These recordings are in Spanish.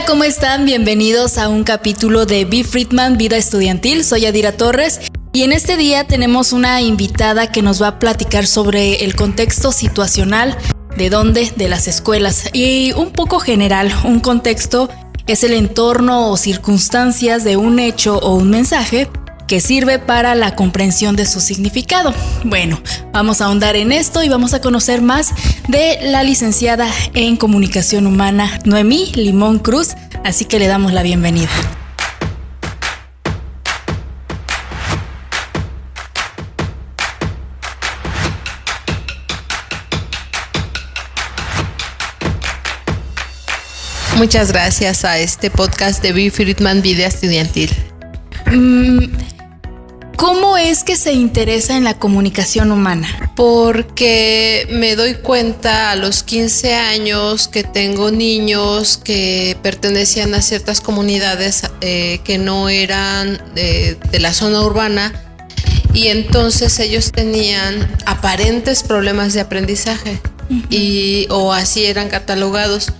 ¿cómo están? Bienvenidos a un capítulo de Be Friedman, Vida Estudiantil. Soy Adira Torres y en este día tenemos una invitada que nos va a platicar sobre el contexto situacional de las escuelas y un poco general. Un contexto es el entorno o circunstancias de un hecho o un mensaje que sirve para la comprensión de su significado. Bueno, vamos a ahondar en esto y vamos a conocer más de la licenciada en Comunicación Humana, Noemí Limón Cruz, así que le damos la bienvenida. Muchas gracias a este podcast de Be Friedman, Vida Estudiantil. ¿Cómo es que se interesa en la comunicación humana? Porque me doy cuenta a los 15 años que tengo niños que pertenecían a ciertas comunidades que no eran de la zona urbana, y entonces ellos tenían aparentes problemas de aprendizaje o así eran catalogados.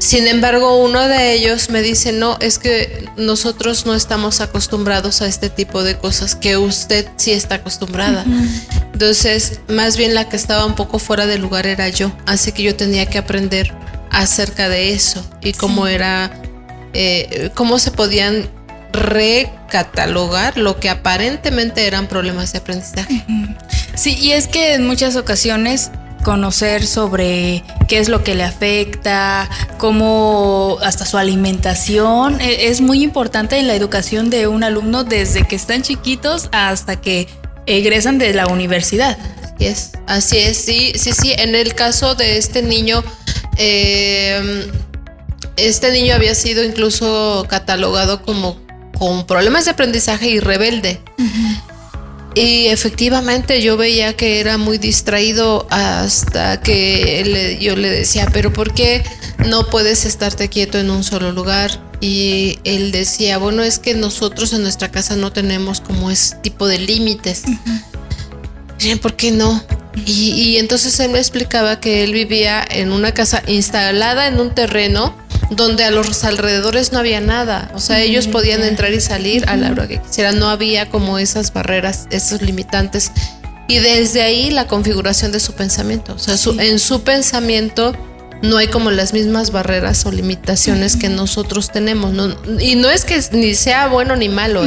Sin embargo, uno de ellos me dice, no, es que nosotros no estamos acostumbrados a este tipo de cosas, que usted sí está acostumbrada. Entonces, más bien la que estaba un poco fuera de lugar era yo, así que yo tenía que aprender acerca de eso y cómo era, cómo se podían recatalogar lo que aparentemente eran problemas de aprendizaje. Sí, y es que en muchas ocasiones conocer sobre qué es lo que le afecta, cómo hasta su alimentación es muy importante en la educación de un alumno desde que están chiquitos hasta que egresan de la universidad. Así es, sí. En el caso de este niño había sido incluso catalogado como con problemas de aprendizaje y rebelde. Y efectivamente yo veía que era muy distraído hasta que yo le decía, pero ¿por qué no puedes estarte quieto en un solo lugar? Y él decía, bueno, es que nosotros en nuestra casa no tenemos como ese tipo de límites. ¿Por qué no? Y entonces él me explicaba que él vivía en una casa instalada en un terreno donde a los alrededores no había nada, o sea, ellos podían entrar y salir a la hora que quisieran, no había como esas barreras, esos limitantes, y desde ahí la configuración de su pensamiento, o sea, en su pensamiento no hay como las mismas barreras o limitaciones que nosotros tenemos, ¿no? Y no es que ni sea bueno ni malo,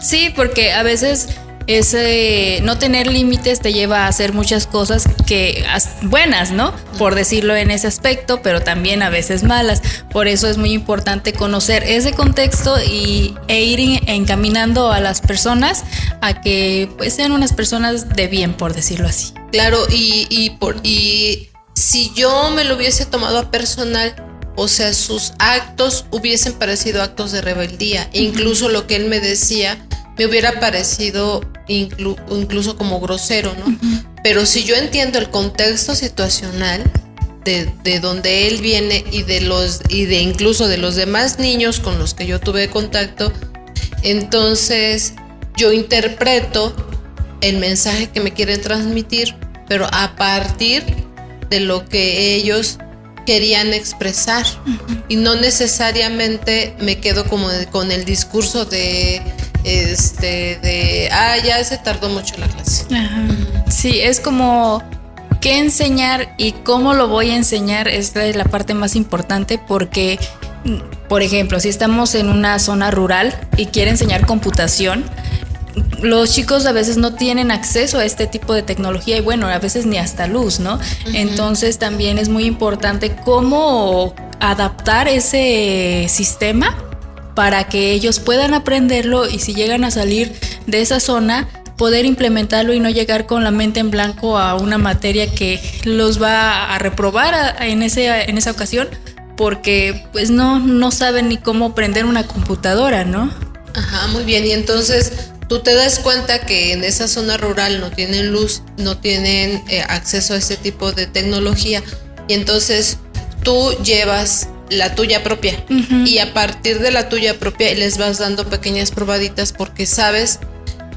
Sí, porque a veces ese no tener límites te lleva a hacer muchas cosas buenas, ¿no? Por decirlo en ese aspecto, pero también a veces malas. Por eso es muy importante conocer ese contexto e ir encaminando a las personas a que pues sean unas personas de bien, por decirlo así. Claro, y si yo me lo hubiese tomado a personal, o sea, sus actos hubiesen parecido actos de rebeldía. Incluso lo que él me decía me hubiera parecido incluso como grosero, ¿no? Pero si yo entiendo el contexto situacional de donde él viene y de incluso de los demás niños con los que yo tuve contacto, entonces yo interpreto el mensaje que me quieren transmitir, pero a partir de lo que ellos querían expresar, y no necesariamente me quedo como con el discurso de ya se tardó mucho la clase. Sí, es como qué enseñar y cómo lo voy a enseñar. Esta es la parte más importante porque, por ejemplo, si estamos en una zona rural y quiere enseñar computación, los chicos a veces no tienen acceso a este tipo de tecnología y bueno, a veces ni hasta luz, ¿no? Entonces también es muy importante cómo adaptar ese sistema para que ellos puedan aprenderlo y si llegan a salir de esa zona, poder implementarlo y no llegar con la mente en blanco a una materia que los va a reprobar en esa ocasión, porque pues no saben ni cómo prender una computadora, ¿no? Ajá, muy bien. Y entonces tú te das cuenta que en esa zona rural no tienen luz, no tienen acceso a este tipo de tecnología, y entonces tú llevas la tuya propia y a partir de la tuya propia les vas dando pequeñas probaditas porque sabes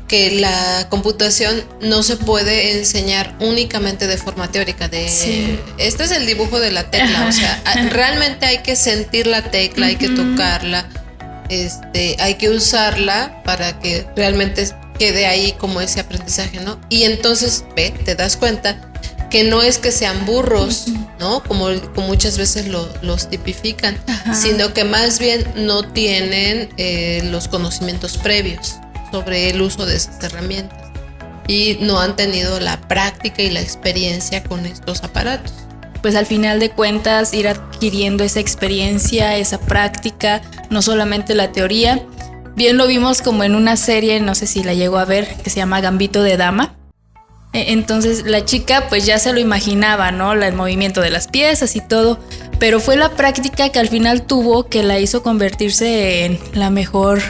que la computación no se puede enseñar únicamente de forma teórica, este es el dibujo de la tecla, o sea, realmente hay que sentir la tecla, hay que tocarla, hay que usarla para que realmente quede ahí como ese aprendizaje, ¿no? Y entonces, te das cuenta que no es que sean burros, ¿no? Como muchas veces los tipifican, sino que más bien no tienen los conocimientos previos sobre el uso de esas herramientas y no han tenido la práctica y la experiencia con estos aparatos. Pues al final de cuentas ir adquiriendo esa experiencia, esa práctica, no solamente la teoría. Bien lo vimos como en una serie, no sé si la llegó a ver, que se llama Gambito de Dama. Entonces la chica pues ya se lo imaginaba, ¿no? El movimiento de las piezas y todo, pero fue la práctica que al final tuvo que la hizo convertirse en la mejor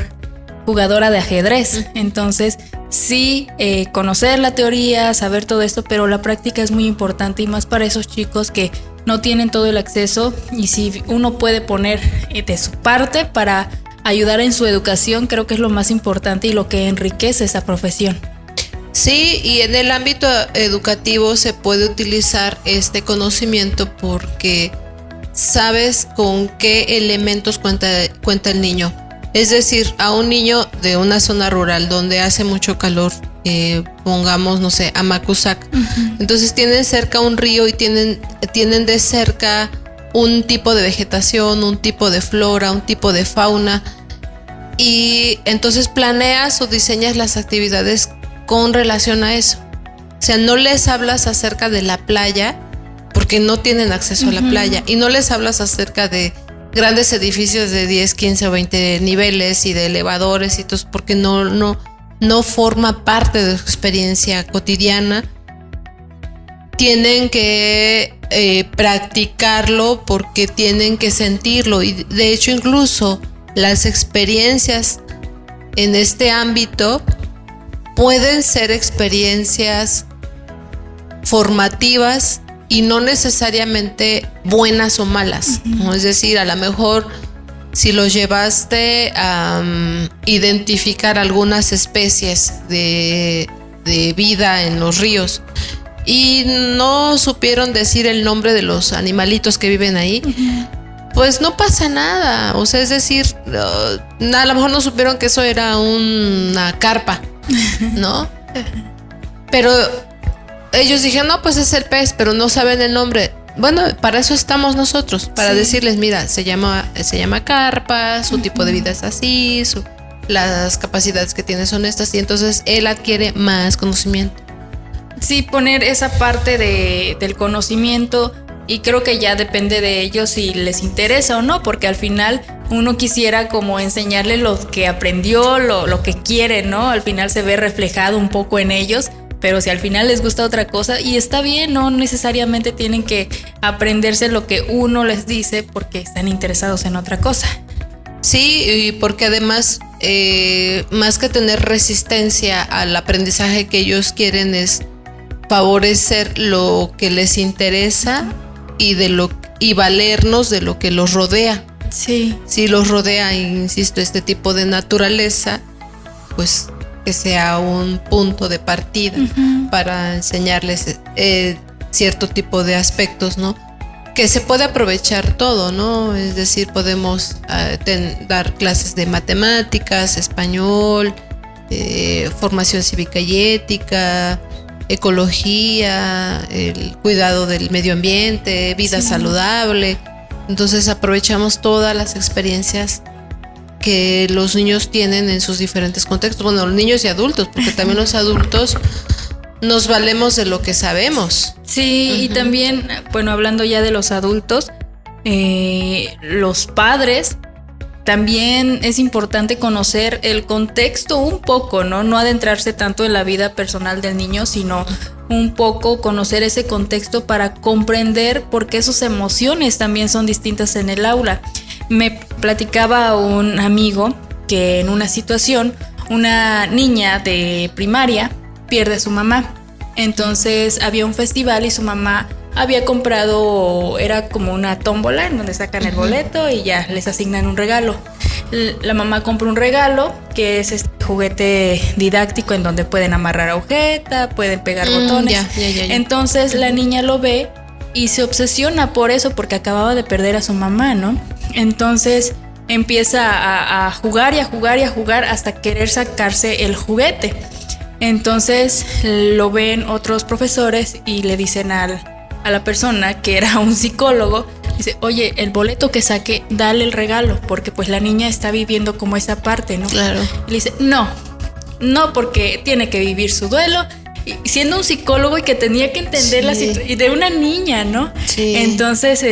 jugadora de ajedrez. Entonces sí, conocer la teoría, saber todo esto, pero la práctica es muy importante y más para esos chicos que no tienen todo el acceso, y si uno puede poner de su parte para ayudar en su educación, creo que es lo más importante y lo que enriquece esa profesión. Sí, y en el ámbito educativo se puede utilizar este conocimiento porque sabes con qué elementos cuenta el niño. Es decir, a un niño de una zona rural donde hace mucho calor, pongamos, no sé, Amacuzac. Entonces tienen cerca un río y tienen de cerca un tipo de vegetación, un tipo de flora, un tipo de fauna. Y entonces planeas o diseñas las actividades con relación a eso. O sea, no les hablas acerca de la playa porque no tienen acceso a la playa, y no les hablas acerca de grandes edificios de 10, 15 o 20 niveles y de elevadores y todo, porque no forma parte de su experiencia cotidiana. Tienen que practicarlo porque tienen que sentirlo, y de hecho incluso las experiencias en este ámbito pueden ser experiencias formativas y no necesariamente buenas o malas, ¿no? Es decir, a lo mejor si los llevaste a identificar algunas especies de vida en los ríos y no supieron decir el nombre de los animalitos que viven ahí, pues no pasa nada. O sea, es decir, a lo mejor no supieron que eso era una carpa, ¿no? Pero ellos dijeron, no, pues es el pez, pero no saben el nombre. Bueno, para eso estamos nosotros, para decirles, mira, se llama carpa, su tipo de vida es así, las capacidades que tiene son estas, y entonces él adquiere más conocimiento. Sí, poner esa parte del conocimiento, y creo que ya depende de ellos si les interesa o no, porque al final uno quisiera como enseñarle lo que aprendió, lo que quiere, ¿no? Al final se ve reflejado un poco en ellos, pero si al final les gusta otra cosa, y está bien, no necesariamente tienen que aprenderse lo que uno les dice porque están interesados en otra cosa. Sí, y porque además, más que tener resistencia al aprendizaje que ellos quieren, es favorecer lo que les interesa y valernos de lo que los rodea. Sí. Si los rodea, insisto, este tipo de naturaleza, pues que sea un punto de partida para enseñarles cierto tipo de aspectos, ¿no? Que se puede aprovechar todo, ¿no? Es decir, podemos dar clases de matemáticas, español, formación cívica y ética, ecología, el cuidado del medio ambiente, vida saludable. Entonces aprovechamos todas las experiencias que los niños tienen en sus diferentes contextos. Bueno, los niños y adultos, porque también los adultos nos valemos de lo que sabemos. Sí, y también, bueno, hablando ya de los adultos, los padres, también es importante conocer el contexto un poco, ¿no? No adentrarse tanto en la vida personal del niño, sino un poco conocer ese contexto para comprender por qué sus emociones también son distintas en el aula. Me platicaba un amigo que en una situación, una niña de primaria pierde a su mamá. Entonces había un festival y su mamá había comprado, era como una tómbola en donde sacan el boleto y ya les asignan un regalo. La mamá compra un regalo que es este juguete didáctico en donde pueden amarrar agujeta, pueden pegar botones. Ya. Entonces la niña lo ve y se obsesiona por eso porque acababa de perder a su mamá, ¿no? Entonces empieza a jugar y a jugar y a jugar hasta querer sacarse el juguete. Entonces lo ven otros profesores y le dicen a la persona que era un psicólogo, dice, oye, el boleto que saque, dale el regalo, porque pues la niña está viviendo como esa parte, ¿no? Claro. Y le dice, no, porque tiene que vivir su duelo, y siendo un psicólogo y que tenía que entender la situación, y de una niña, ¿no? Sí. Entonces,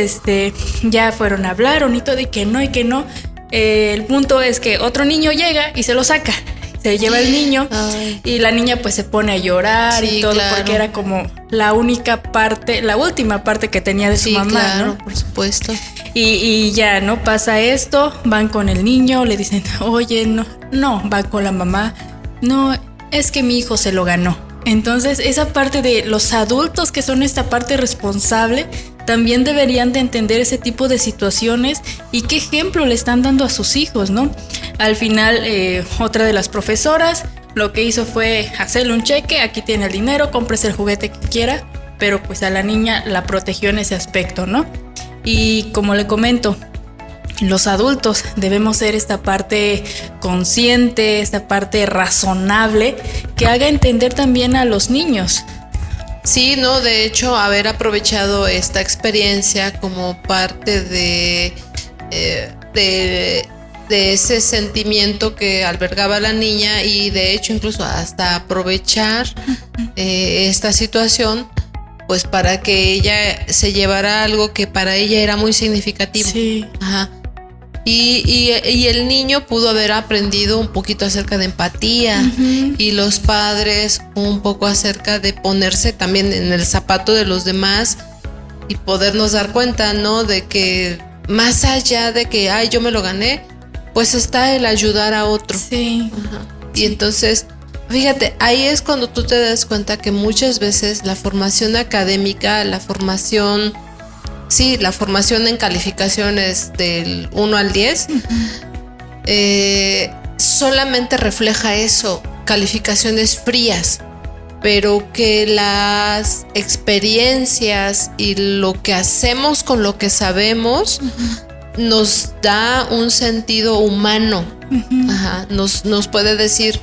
ya fueron, hablaron y todo, y que no. El punto es que otro niño llega y se lo saca. Se lleva el niño. Ay. Y la niña pues se pone a llorar y todo, claro, porque era como la única parte, la última parte que tenía de su mamá, claro, ¿no? Por supuesto. Y ya, ¿no? Pasa esto, van con el niño, le dicen, oye, no, va con la mamá, no, es que mi hijo se lo ganó. Entonces, esa parte de los adultos que son esta parte responsable, también deberían de entender ese tipo de situaciones y qué ejemplo le están dando a sus hijos, ¿no? Al final, otra de las profesoras lo que hizo fue hacerle un cheque, aquí tiene el dinero, cómprese el juguete que quiera, pero pues a la niña la protegió en ese aspecto, ¿no? Y como le comento, los adultos debemos ser esta parte consciente, esta parte razonable, que haga entender también a los niños. Sí, no, de hecho, haber aprovechado esta experiencia como parte de ese sentimiento que albergaba la niña y de hecho incluso hasta aprovechar esta situación, pues para que ella se llevara algo que para ella era muy significativo. Sí. Ajá. Y el niño pudo haber aprendido un poquito acerca de empatía, y los padres un poco acerca de ponerse también en el zapato de los demás y podernos dar cuenta, ¿no? De que más allá de que, yo me lo gané, pues está el ayudar a otro. Sí. Ajá. Y entonces, fíjate, ahí es cuando tú te das cuenta que muchas veces la formación académica, la formación en calificaciones del 1 al 10, solamente refleja eso, calificaciones frías, pero que las experiencias y lo que hacemos con lo que sabemos nos da un sentido humano. Ajá, nos puede decir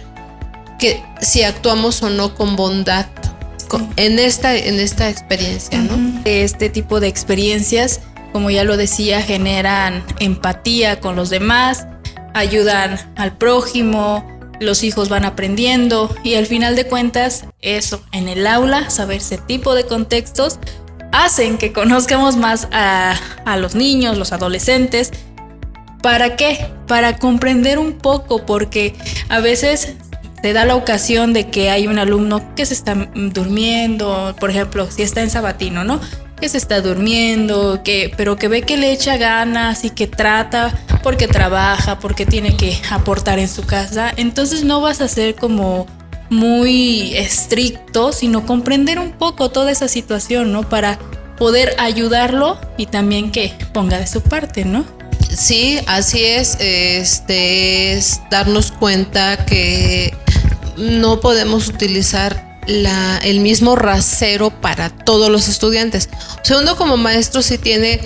que si actuamos o no con bondad en esta experiencia, ¿no? Este tipo de experiencias, como ya lo decía, generan empatía con los demás, ayudan al prójimo, los hijos van aprendiendo y al final de cuentas eso, en el aula, saber ese tipo de contextos hacen que conozcamos más a los niños, los adolescentes. ¿Para qué? Para comprender un poco, porque a veces te da la ocasión de que hay un alumno que se está durmiendo, por ejemplo, si está en sabatino, ¿no? Que se está durmiendo, pero que ve que le echa ganas y que trata porque trabaja, porque tiene que aportar en su casa. Entonces no vas a ser como muy estricto, sino comprender un poco toda esa situación, ¿no? Para poder ayudarlo y también que ponga de su parte, ¿no? Sí, así es. Es darnos cuenta que no podemos utilizar el mismo rasero para todos los estudiantes. O sea, uno como maestro sí tiene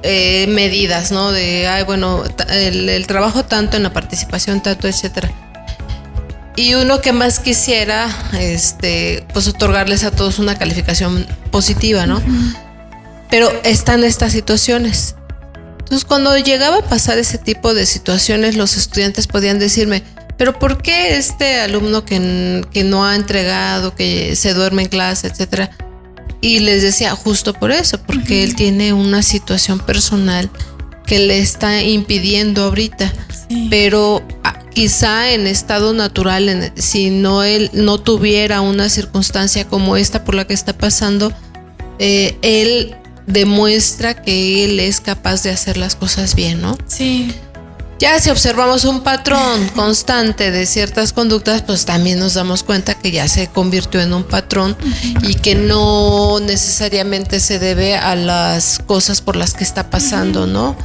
medidas, ¿no? De, el trabajo tanto, en la participación tanto, etcétera. Y uno que más quisiera, pues otorgarles a todos una calificación positiva, ¿no? Pero están estas situaciones. Entonces, cuando llegaba a pasar ese tipo de situaciones, los estudiantes podían decirme, pero ¿por qué este alumno que no ha entregado, que se duerme en clase, etcétera? Y les decía, justo por eso, porque él tiene una situación personal que le está impidiendo ahorita. Sí. Pero quizá en estado natural, si él no tuviera una circunstancia como esta por la que está pasando, él demuestra que él es capaz de hacer las cosas bien, ¿no? Sí. Ya si observamos un patrón constante de ciertas conductas, pues también nos damos cuenta que ya se convirtió en un patrón y que no necesariamente se debe a las cosas por las que está pasando, ¿no?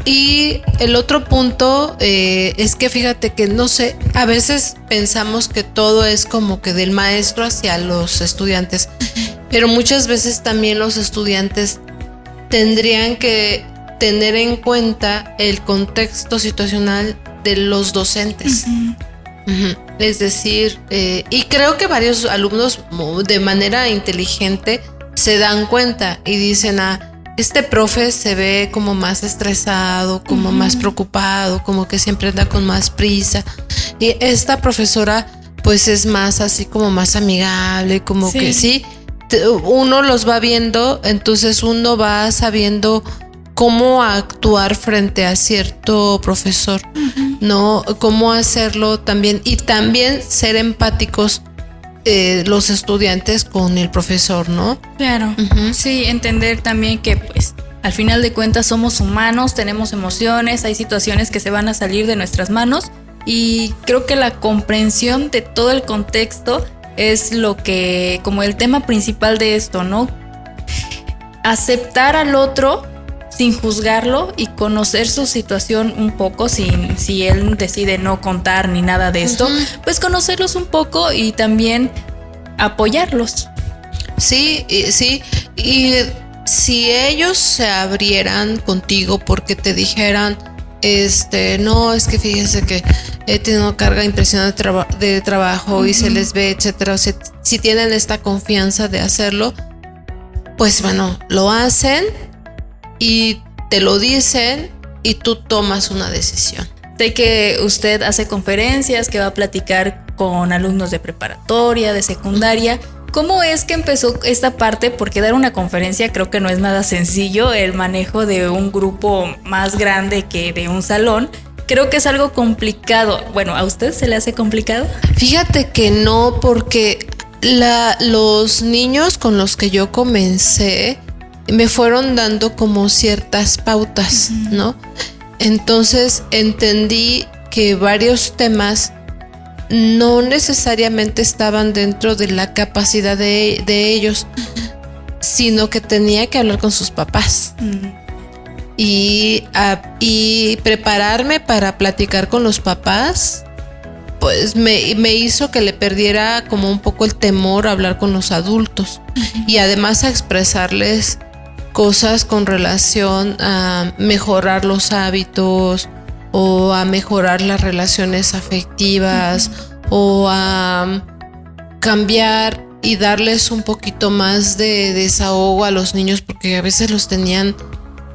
Y el otro punto es que fíjate que no sé, a veces pensamos que todo es como que del maestro hacia los estudiantes, pero muchas veces también los estudiantes tendrían que tener en cuenta el contexto situacional de los docentes. Es decir, y creo que varios alumnos de manera inteligente se dan cuenta y dicen, este profe se ve como más estresado, como más preocupado, como que siempre anda con más prisa. Y esta profesora pues es más así como más amigable, como que sí, uno los va viendo, entonces uno va sabiendo cómo actuar frente a cierto profesor, ¿no? Cómo hacerlo también y también ser empáticos los estudiantes con el profesor, ¿no? Claro, sí, entender también que pues al final de cuentas somos humanos, tenemos emociones, hay situaciones que se van a salir de nuestras manos y creo que la comprensión de todo el contexto es lo que, como el tema principal de esto, ¿no? Aceptar al otro sin juzgarlo y conocer su situación un poco, si él decide no contar ni nada de esto, pues conocerlos un poco y también apoyarlos. Sí, sí, y si ellos se abrieran contigo porque te dijeran, no, es que fíjese que he tenido carga impresionante de trabajo y se les ve, etcétera, o sea, si tienen esta confianza de hacerlo, pues bueno, lo hacen y te lo dicen y tú tomas una decisión. Sé que usted hace conferencias, que va a platicar con alumnos de preparatoria, de secundaria. ¿Cómo es que empezó esta parte? Porque dar una conferencia creo que no es nada sencillo. El manejo de un grupo más grande que de un salón, creo que es algo complicado. Bueno, ¿a usted se le hace complicado? Fíjate que no, porque los niños con los que yo comencé me fueron dando como ciertas pautas, ¿no? Entonces entendí que varios temas no necesariamente estaban dentro de la capacidad de ellos, sino que tenía que hablar con sus papás. Y prepararme para platicar con los papás, pues me hizo que le perdiera como un poco el temor a hablar con los adultos y además a expresarles cosas con relación a mejorar los hábitos o a mejorar las relaciones afectivas o a cambiar y darles un poquito más de desahogo a los niños, porque a veces los tenían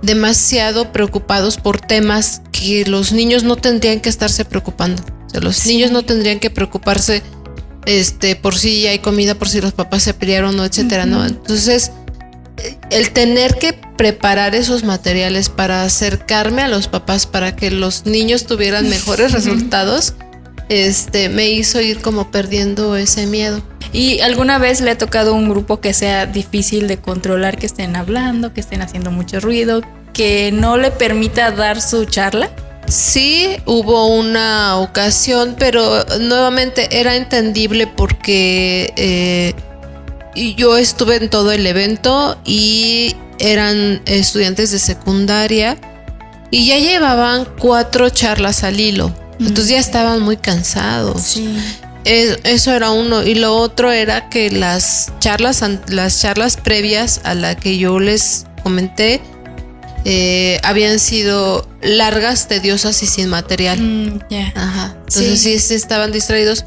demasiado preocupados por temas que los niños no tendrían que estarse preocupando. O sea, los niños no tendrían que preocuparse por si hay comida, por si los papás se pelearon, etcétera, ¿no? Entonces, el tener que preparar esos materiales para acercarme a los papás para que los niños tuvieran mejores resultados, me hizo ir como perdiendo ese miedo. ¿Y alguna vez le ha tocado un grupo que sea difícil de controlar, que estén hablando, que estén haciendo mucho ruido, que no le permita dar su charla? Sí, hubo una ocasión, pero nuevamente era entendible porque yo estuve en todo el evento y eran estudiantes de secundaria y ya llevaban 4 charlas al hilo. Entonces ya estaban muy cansados. Sí. Eso era uno. Y lo otro era que las charlas previas a la que yo les comenté habían sido largas, tediosas y sin material. Ajá. Entonces sí estaban distraídos.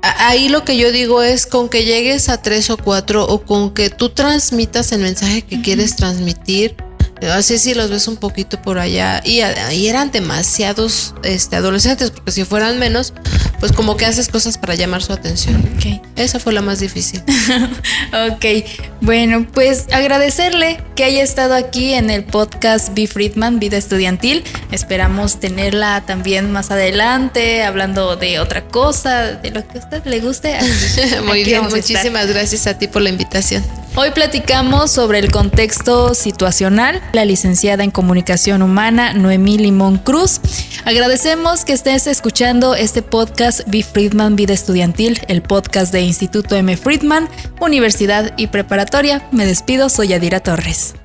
Ahí lo que yo digo es con que llegues a 3 o 4 o con que tú transmitas el mensaje que quieres transmitir. Así sí los ves un poquito por allá y eran demasiados adolescentes, porque si fueran menos, pues como que haces cosas para llamar su atención. Okay. Esa fue la más difícil. Ok, bueno, pues agradecerle que haya estado aquí en el podcast Be Friedman, Vida Estudiantil. Esperamos tenerla también más adelante, hablando de otra cosa, de lo que a usted le guste. Muy bien, muchísimas gracias a ti por la invitación. Hoy platicamos sobre el contexto situacional, la licenciada en Comunicación Humana, Noemí Limón Cruz. Agradecemos que estés escuchando este podcast Be Friedman, Vida Estudiantil, el podcast de Instituto M. Friedman, Universidad y Preparatoria. Me despido, soy Yadira Torres.